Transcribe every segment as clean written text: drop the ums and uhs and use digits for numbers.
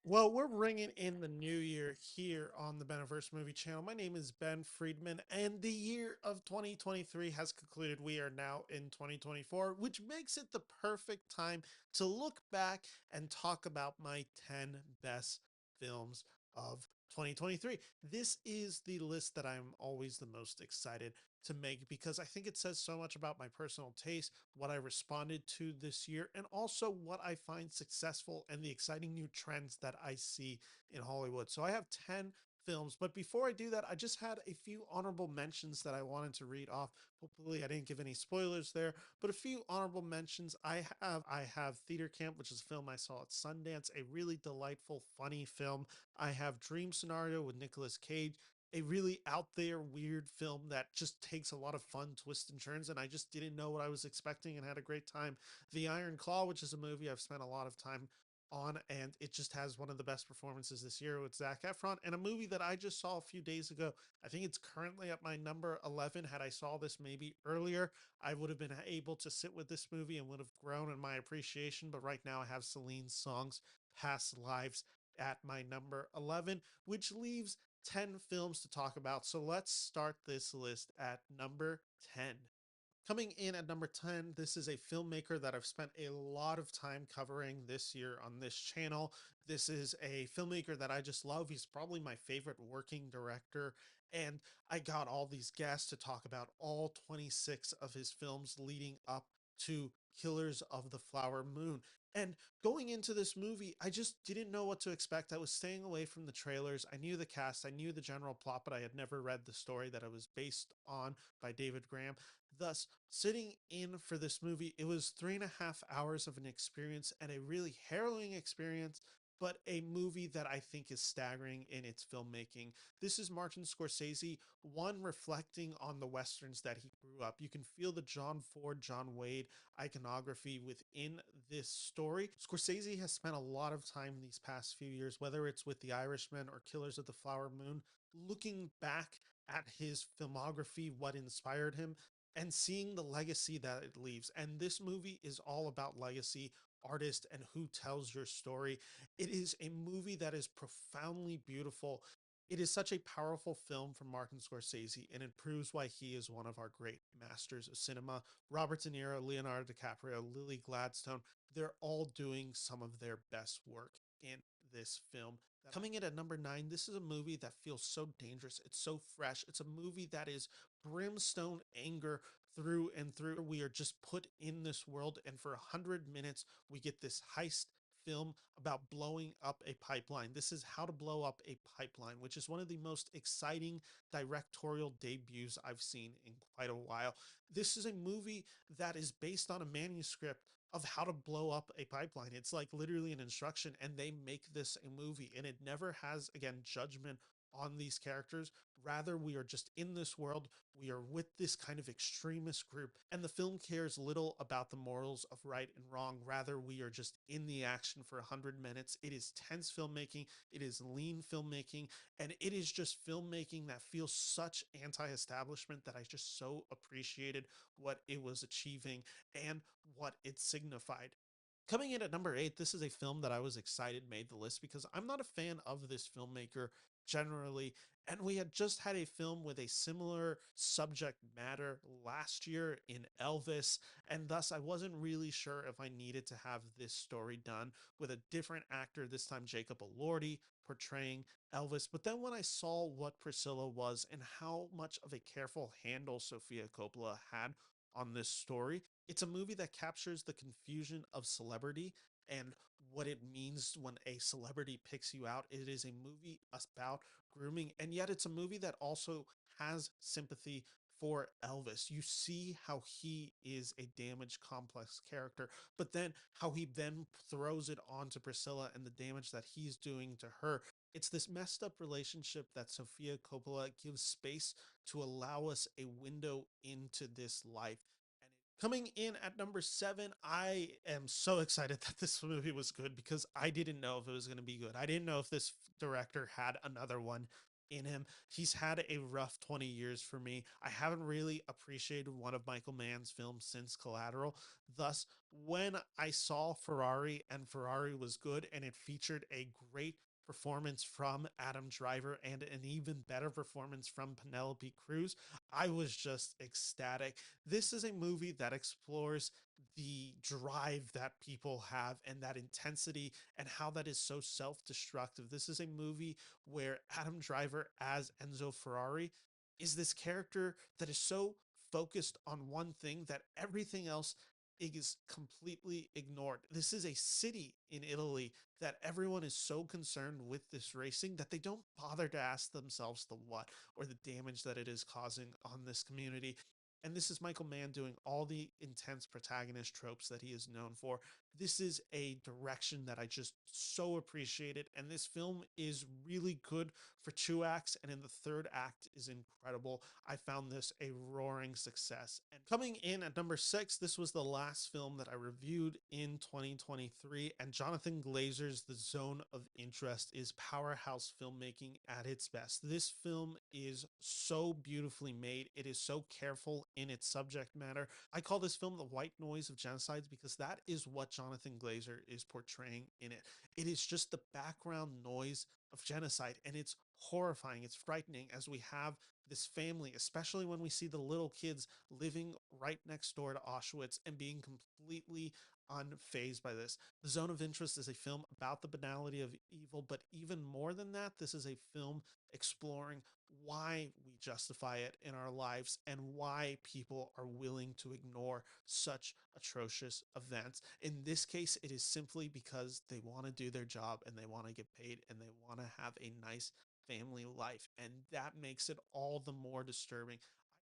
Well, we're ringing in the new year here on the Beniverse Movie Channel. My name is Ben Friedman, and the year of 2023 has concluded. We are now in 2024, which makes it the perfect time to look back and talk about my 10 best films of 2023. This is the list that I'm always the most excited to make because I think it says so much about my personal taste, what I responded to this year, and also what I find successful and the exciting new trends that I see in Hollywood. So I have 10 films, but before I do that, I just had a few honorable mentions that I wanted to read off. Hopefully I didn't give any spoilers there, but a few honorable mentions. I have Theater Camp, which is a film I saw at Sundance, a really delightful, funny film. I have Dream Scenario with Nicolas Cage, a really out there weird film that just takes a lot of fun twists and turns, and I just didn't know what I was expecting and had a great time. The Iron Claw, which is a movie I've spent a lot of time on, and it just has one of the best performances this year with Zac Efron, and a movie that I just saw a few days ago. I think it's currently at my number 11. Had I saw this maybe earlier, I would have been able to sit with this movie and would have grown in my appreciation, but right now I have Celine Song's Past Lives at my number 11, which leaves 10 films to talk about. So let's start this list at number 10. Coming in at number 10, this is a filmmaker that I've spent a lot of time covering this year on this channel. This is a filmmaker that I just love. He's probably my favorite working director. And I got all these guests to talk about all 26 of his films leading up to Killers of the Flower Moon. And going into this movie, I just didn't know what to expect. I was staying away from the trailers. I knew the cast, I knew the general plot, but I had never read the story that it was based on by David Graham. Thus, sitting in for this movie, it was 3.5 hours of an experience and a really harrowing experience, but a movie that I think is staggering in its filmmaking. This is Martin Scorsese, one reflecting on the Westerns that he grew up. You can feel the John Ford, John Wade iconography within this story. Scorsese has spent a lot of time these past few years, whether it's with The Irishman or Killers of the Flower Moon, looking back at his filmography, what inspired him, and seeing the legacy that it leaves. And this movie is all about legacy, artist, and who tells your story. It is a movie that is profoundly beautiful. It is such a powerful film from Martin Scorsese, and it proves why he is one of our great masters of cinema. Robert De Niro, Leonardo DiCaprio, Lily Gladstone, they're all doing some of their best work in this film. Coming in at number 9, this is a movie that feels so dangerous. It's so fresh. It's a movie that is brimstone anger through and through. We are just put in this world, and for 100 minutes, we get this heist film about blowing up a pipeline. This is How to Blow Up a Pipeline, which is one of the most exciting directorial debuts I've seen in quite a while. This is a movie that is based on a manuscript of how to blow up a pipeline. It's like literally an instruction, and they make this a movie, and it never has, again, judgment on these characters. Rather, we are just in this world. We are with this kind of extremist group, and the film cares little about the morals of right and wrong. Rather, we are just in the action for 100 minutes. It is tense filmmaking, it is lean filmmaking, and it is just filmmaking that feels such anti establishment that I just so appreciated what it was achieving and what it signified. Coming in at number 8, this is a film that I was excited made the list because I'm not a fan of this filmmaker generally. And we had just had a film with a similar subject matter last year in Elvis. And thus, I wasn't really sure if I needed to have this story done with a different actor, this time Jacob Elordi portraying Elvis. But then when I saw what Priscilla was and how much of a careful handle Sofia Coppola had on this story, it's a movie that captures the confusion of celebrity and what it means when a celebrity picks you out. It is a movie about grooming, and yet it's a movie that also has sympathy for Elvis. You see how he is a damaged, complex character, but then how he then throws it onto Priscilla and the damage that he's doing to her. It's this messed up relationship that Sofia Coppola gives space to allow us a window into this life. Coming in at number 7, I am so excited that this movie was good because I didn't know if it was going to be good. I didn't know if this director had another one in him. He's had a rough 20 years for me. I haven't really appreciated one of Michael Mann's films since Collateral. Thus, when I saw Ferrari and Ferrari was good and it featured a great performance from Adam Driver and an even better performance from Penelope Cruz, I was just ecstatic. This is a movie that explores the drive that people have and that intensity and how that is so self-destructive. This is a movie where Adam Driver as Enzo Ferrari is this character that is so focused on one thing that everything else is completely ignored. This is a city in Italy that everyone is so concerned with this racing that they don't bother to ask themselves the what or the damage that it is causing on this community. And this is Michael Mann doing all the intense protagonist tropes that he is known for. This is a direction that I just so appreciated. And this film is really good for 2 acts. And in the third act is incredible. I found this a roaring success. And coming in at number 6, this was the last film that I reviewed in 2023. And Jonathan Glazer's The Zone of Interest is powerhouse filmmaking at its best. This film is so beautifully made. It is so careful in its subject matter. I call this film the white noise of genocides because that is what Jonathan Glazer is portraying in it. It is just the background noise of genocide, and it's horrifying. It's frightening as we have this family, especially when we see the little kids living right next door to Auschwitz and being completely unfazed by this. The Zone of Interest is a film about the banality of evil, but even more than that, this is a film exploring why we justify it in our lives and why people are willing to ignore such atrocious events. In this case, it is simply because they want to do their job and they want to get paid and they want to have a nice family life. And that makes it all the more disturbing.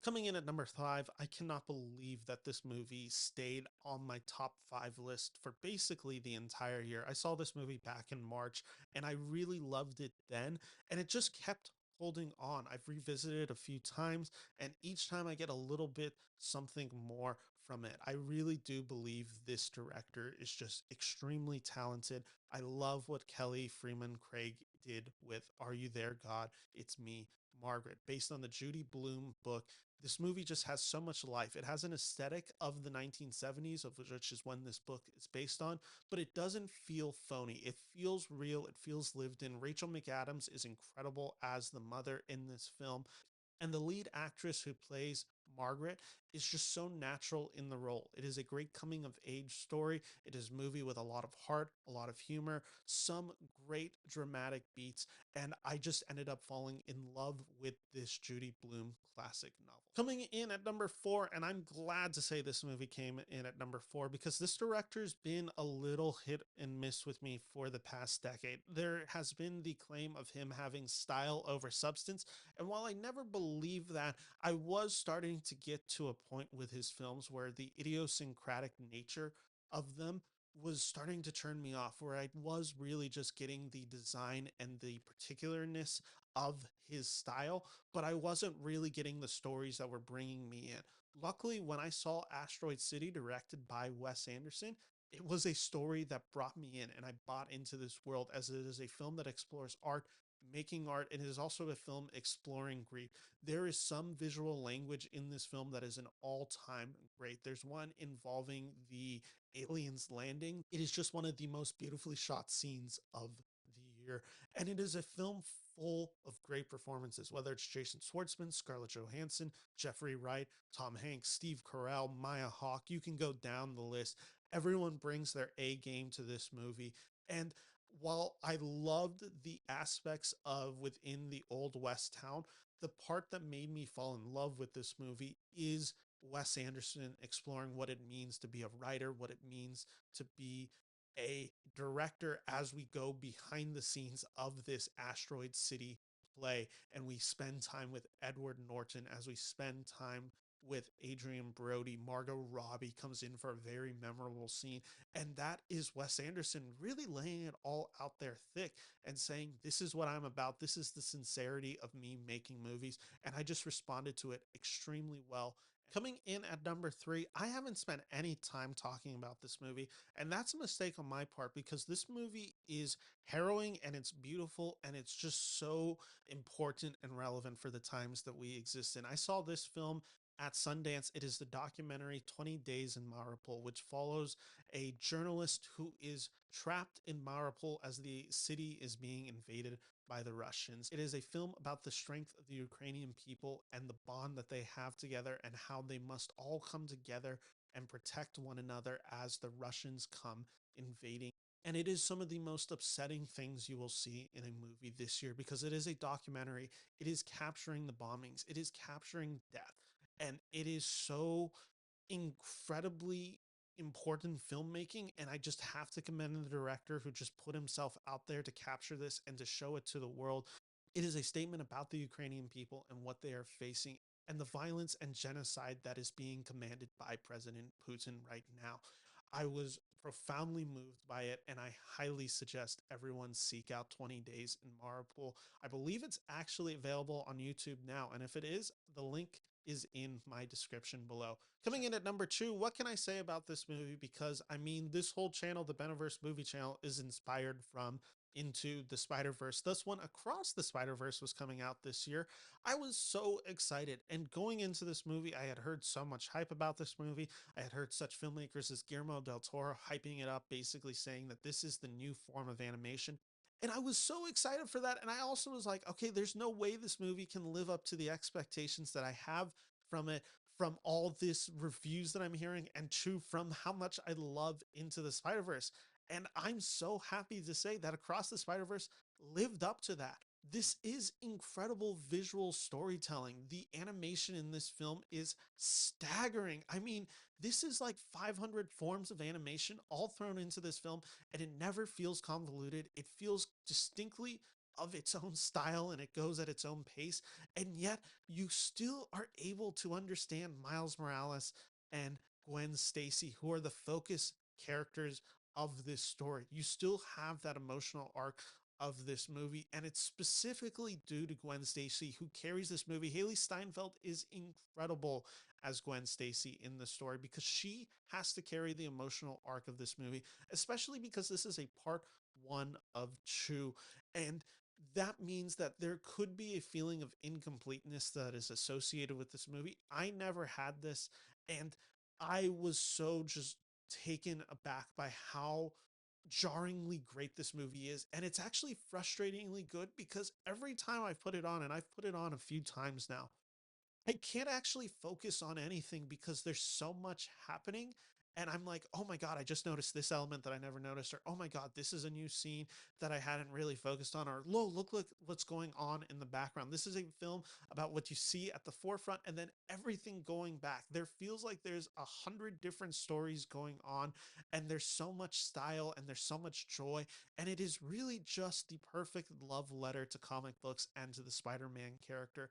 Coming in at number 5, I cannot believe that this movie stayed on my top 5 list for basically the entire year. I saw this movie back in March and I really loved it then, and it just kept holding on. I've revisited it a few times, and each time I get a little bit something more from it. I really do believe this director is just extremely talented. I love what Kelly Freeman Craig did with Are You There, God? It's Me, Margaret, based on the Judy Blume book. This movie just has so much life. It has an aesthetic of the 1970s, of which is when this book is based on, but it doesn't feel phony. It feels real. It feels lived in. Rachel McAdams is incredible as the mother in this film. And the lead actress who plays Margaret is just so natural in the role. It is a great coming of age story. It is a movie with a lot of heart, a lot of humor, some great dramatic beats, and I just ended up falling in love with this Judy Blume classic novel. Coming in at number 4, and I'm glad to say this movie came in at number 4 because this director's been a little hit and miss with me for the past decade. There has been the claim of him having style over substance, and while I never believed that, I was starting to get to a point with his films where the idiosyncratic nature of them was starting to turn me off, where I was really just getting the design and the particularness of his style, but I wasn't really getting the stories that were bringing me in. Luckily, when I saw Asteroid City directed by Wes Anderson, it was a story that brought me in and I bought into this world, as it is a film that explores art, making art, and it is also a film exploring grief. There is some visual language in this film that is an all-time great. There's one involving the aliens landing. It is just one of the most beautifully shot scenes of the year, and it is a film full of great performances, whether it's Jason Schwartzman, Scarlett Johansson, Jeffrey Wright, Tom Hanks, Steve Carell, Maya Hawke. You can go down the list. Everyone brings their A game to this movie, and while I loved the aspects of within the Old West town, the part that made me fall in love with this movie is Wes Anderson exploring what it means to be a writer, what it means to be a director as we go behind the scenes of this Asteroid City play. And we spend time with Edward Norton, as we spend time with Adrian Brody. Margot Robbie comes in for a very memorable scene. And that is Wes Anderson really laying it all out there thick and saying, this is what I'm about. This is the sincerity of me making movies. And I just responded to it extremely well. Coming in at number three, I haven't spent any time talking about this movie, and that's a mistake on my part because this movie is harrowing and it's beautiful and it's just so important and relevant for the times that we exist in. I saw this film at Sundance. It is the documentary 20 Days in Mariupol, which follows a journalist who is trapped in Mariupol as the city is being invaded by the Russians. It is a film about the strength of the Ukrainian people and the bond that they have together and how they must all come together and protect one another as the Russians come invading. And it is some of the most upsetting things you will see in a movie this year because it is a documentary. It is capturing the bombings, it is capturing death, and it is so incredibly important filmmaking. And I just have to commend the director who just put himself out there to capture this and to show it to the world. It is a statement about the Ukrainian people and what they are facing and the violence and genocide that is being commanded by President Putin right now. I was profoundly moved by it, and I highly suggest everyone seek out 20 Days in Mariupol. I believe it's actually available on YouTube now, and if it is, the link is in my description below. Coming in at number two, what can I say about this movie? Because I mean, this whole channel, the Beniverse movie channel, is inspired from Into the Spider-Verse. This one, Across the Spider-Verse, was coming out this year. I was so excited. And going into this movie, I had heard so much hype about this movie. I had heard such filmmakers as Guillermo del Toro hyping it up, basically saying that this is the new form of animation. And I was so excited for that. And I also was like, okay, there's no way this movie can live up to the expectations that I have from it, from all this reviews that I'm hearing, and true from how much I love Into the Spider-Verse. And I'm so happy to say that Across the Spider-Verse lived up to that. This is incredible visual storytelling. The animation in this film is staggering. I mean, this is like 500 forms of animation all thrown into this film, and it never feels convoluted. It feels distinctly of its own style and it goes at its own pace. And yet, you still are able to understand Miles Morales and Gwen Stacy, who are the focus characters of this story. You still have that emotional arc of this movie, and it's specifically due to Gwen Stacy, who carries this movie. Haley Steinfeld is incredible as Gwen Stacy in the story because she has to carry the emotional arc of this movie, especially because this is a part one of two. And that means that there could be a feeling of incompleteness that is associated with this movie. I never had this, and I was so just taken aback by how jarringly great this movie is. And it's actually frustratingly good because every time I put it on, and I've put it on a few times now, I can't actually focus on anything because there's so much happening. And I'm like, oh my God, I just noticed this element that I never noticed. Or, oh my God, this is a new scene that I hadn't really focused on. Or, look what's going on in the background. This is a film about what you see at the forefront and then everything going back. There feels like there's 100 different stories going on, and there's so much style and there's so much joy. And it is really just the perfect love letter to comic books and to the Spider Man character.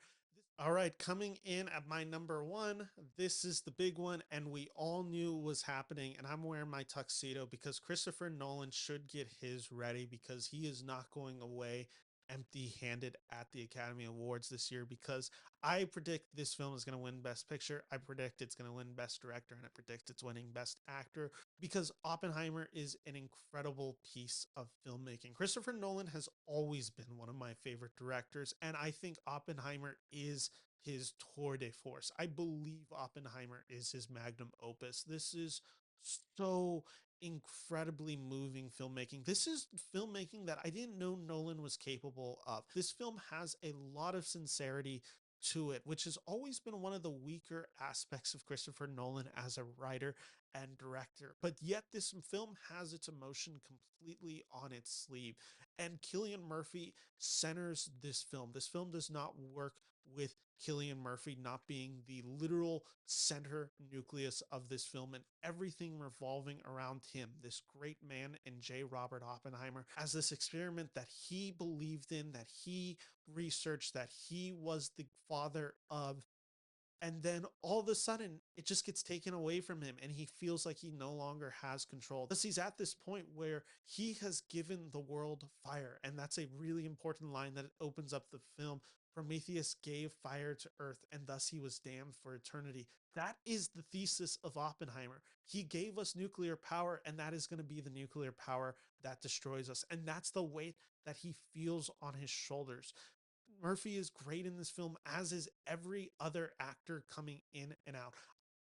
All right, coming in at my number one, this is the big one, and we all knew was happening. And I'm wearing my tuxedo because Christopher Nolan should get his ready because he is not going away empty handed at the Academy Awards this year. Because I predict this film is going to win Best Picture, I predict it's going to win Best Director, and I predict it's winning Best Actor because Oppenheimer is an incredible piece of filmmaking. Christopher Nolan has always been one of my favorite directors, and I think Oppenheimer is his tour de force. I believe Oppenheimer is his magnum opus. This is so incredibly moving filmmaking. This is filmmaking that I didn't know Nolan was capable of. This film has a lot of sincerity to it, which has always been one of the weaker aspects of Christopher Nolan as a writer and director. But yet this film has its emotion completely on its sleeve. And Cillian Murphy centers this film. This film does not work with Cillian Murphy not being the literal center nucleus of this film and everything revolving around him, this great man in J. Robert Oppenheimer, as this experiment that he believed in, that he researched, that he was the father of And then all of a sudden, it just gets taken away from him, and he feels like he no longer has control. Thus, he's at this point where he has given the world fire, and that's a really important line that opens up the film. Prometheus gave fire to Earth, and thus he was damned for eternity. That is the thesis of Oppenheimer. He gave us nuclear power, and that is going to be the nuclear power that destroys us. And that's the weight that he feels on his shoulders. Murphy is great in this film, as is every other actor coming in and out.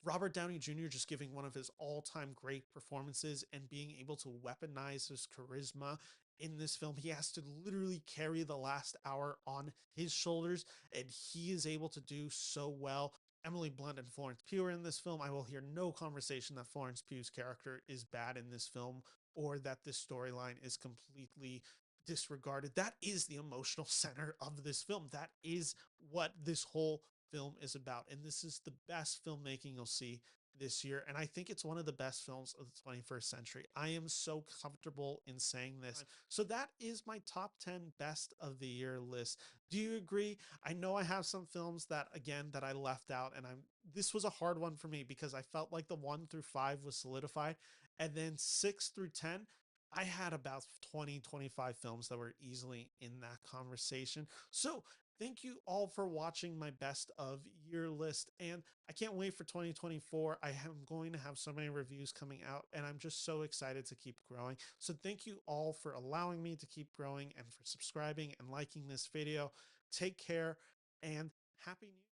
Robert Downey Jr. just giving one of his all-time great performances and being able to weaponize his charisma in this film. He has to literally carry the last hour on his shoulders, and he is able to do so well. Emily Blunt and Florence Pugh are in this film. I will hear no conversation that Florence Pugh's character is bad in this film, or that this storyline is completely disregarded. That is the emotional center of this film. That is what this whole film is about. And this is the best filmmaking you'll see this year. And I think it's one of the best films of the 21st century. I am so comfortable in saying this. So that is my top 10 best of the year list. Do you agree? I know I have some films that, again, that I left out, and this was a hard one for me because I felt like the 1 through 5 was solidified, and then 6 through 10, I had about 20, 25 films that were easily in that conversation. So thank you all for watching my best of year list. And I can't wait for 2024. I am going to have so many reviews coming out, and I'm just so excited to keep growing. So thank you all for allowing me to keep growing and for subscribing and liking this video. Take care and happy new